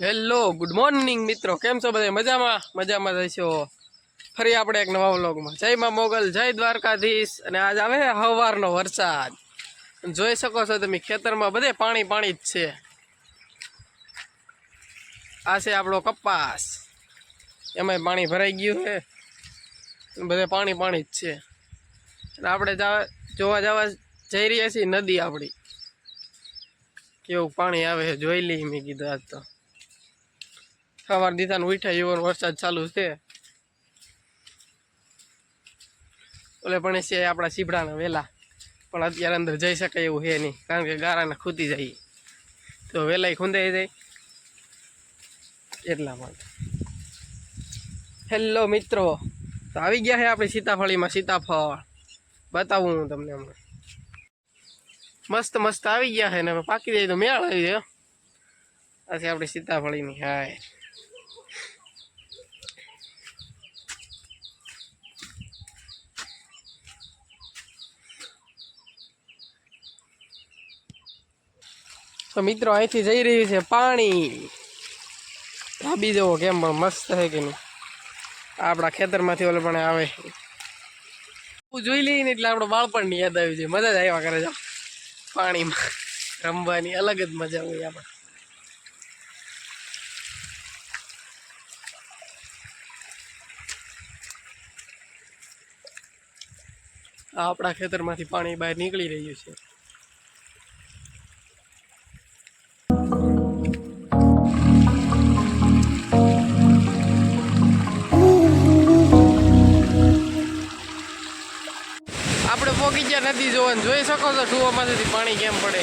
Hello good morning મિત્રો, કેમ છો બધા? મજામાં રહીશો. ફરી આપણે એક નવા વ્લોગમાં. જય માં મોગલ, જય દ્વારકાધીશ. અને આજ આવે સવારનો વરસાદ. જોઈ શકો છો તમે, ખેતરમાં બધે પાણી જ છે. આ છે આપણો કપાસ, એમાંય પાણી ભરાઈ ગયું છે, બધે પાણી જ છે. અને આપણે જોવા જવા જઈ રહ્યા છીએ નદી આપણી, કેવું પાણી આવે છે જોઈ લઈ. મેં કીધું આજ તો સવાર દીધાને ઉઠ્યા એવો વરસાદ ચાલુ છે. ઓલે પણ છે આપણા સીભડાના વેલા, પણ અત્યારે અંદર જઈ શકાય એવું છે નહીં, કારણ કે ગારાને ખૂતી જાય તો વેલાય ખૂંદાઈ જાય એટલા માટે. હેલો મિત્રો, તો આવી ગયા છે આપણી સીતાફળીમાં સીતાફળ. બતાવું હું તમને હમણાં. મસ્ત આવી ગયા છે ને, હવે પાકી જાય તો મેળ આવી જાય. આ છે આપણી સીતાફળીની હાય. તો મિત્રો અહીંથી જઈ રહ્યું છે પાણી. ધાબી જવો કેમ પણ મસ્ત છે કે નહીં. આપણા ખેતરમાંથી ઓલે પણ આવે જોઈ લઈએ ને એટલે આપણું બાળપણની યાદ આવી છે. મજા જ આવ્યા કરે છે પાણીમાં રમવાની, અલગ જ મજા હોય આપણે. આપણા ખેતરમાંથી પાણી બહાર નીકળી રહ્યું છે. આપણે પોગી ગયા નદી જોવાનું, જોઈ શકો છો ટુવામાંથી પાણી કેમ પડે.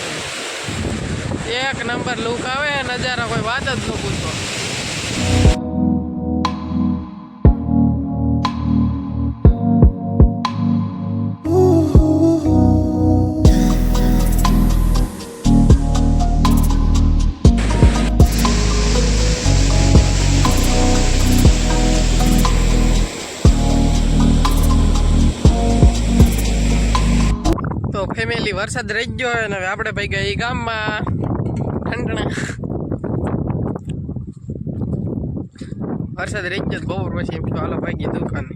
એક નંબર લુક આવે, નજારા કોઈ વાત જ ન પૂછો. ફેમિલી વરસાદ રહી ગયો હોય ને હવે આપણે ભાઈ ગયા એ ગામમાં ઠંડણા. વરસાદ રહી ગયો બપોર પછી એમ હાલો ભાઈ દુકાન,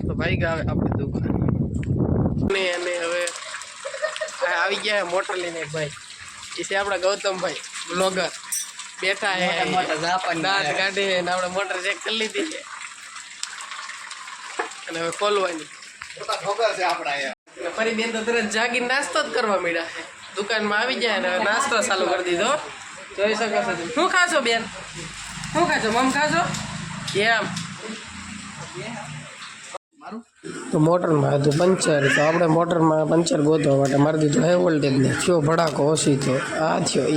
તો ભાઈ ગયા હવે આપણે દુકાન. અને હવે આવી ગયા મોટર લઈને ભાઈ, એ છે આપણા ગૌતમભાઈ બ્લોગર. બેઠા હે દાંત કાઢે ને આપણે મોટર ચેક કરી લીધી છે અને હવે ખોલવાની. ફરી બેન તો તરત જાગીને નાસ્તો જ કરવા માંડ્યા છે. દુકાનમાં આવી જાય ને નાસ્તો ચાલુ કરી દીધો. જોઈ શકો છો તમે. શું ખાશો બેન? શું ખાશો? મમ ખાશો કેમ? તો મોટરમાં હતું પંચર, તો આપણે મોટરમાં પંચર ગોતવા માટે મારી દીધું હાઈ વોલ્ટેજ ને. થયો ભડાકો ઓછી થયો, આ થયો એ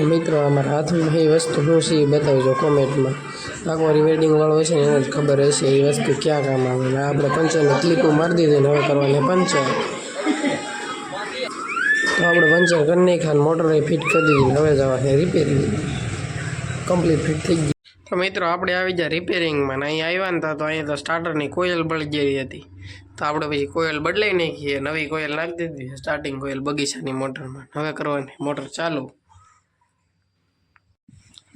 મિત્રો. અમારા હાથમાં એ વસ્તુ શું છે એ બતાવજો કોમેન્ટમાં. આખો રિવેડિંગ વાળો હશે ને એને જ ખબર હશે એ વસ્તુ ક્યાં કામ આવે. આપણે પંચરને ક્લિપો મારી દીધી ને હવે કરવાની પંચર. તો આપણે પંચર કરી નાખ્યા, મોટર ફિટ કરી દીધી. હવે જવા છે રિપેરિંગ, કમ્પ્લીટ ફિટ થઈ ગઈ. તો મિત્રો આપણે આવી જાય રિપેરિંગમાં. અહીંયા આવ્યા ને તો અહીંયા તો સ્ટાર્ટરની કોયલ બળી ગઈ હતી, તો આપણે પછી કોયલ બદલાઈ નાખીએ, નવી કોયલ નાખી દીધી. સ્ટાર્ટિંગ કોયલ બગીચાની મોટરમાં. હવે કરવાની મોટર ચાલુ.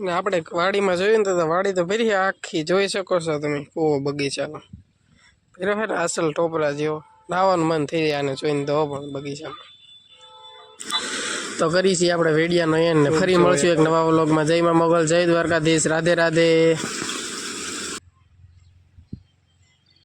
ને આપણે વાડીમાં જોયું ને તો વાડી તો ફરી આખી જોઈ શકો છો તમે. ઓહો બગીચાનો ફેરો ફેર અસલ ટોપરા જેવો. નાવાનું મન થઈ જાય આને જોઈને તો પણ બગીચામાં. તો કરી છીએ આપણે વેડિયાનો એન્ડ ને ફરી મળશું એક નવા વ્લોગમાં. જય માં મોગલ, જય દ્વારકાધીશ, રાધે રાધે.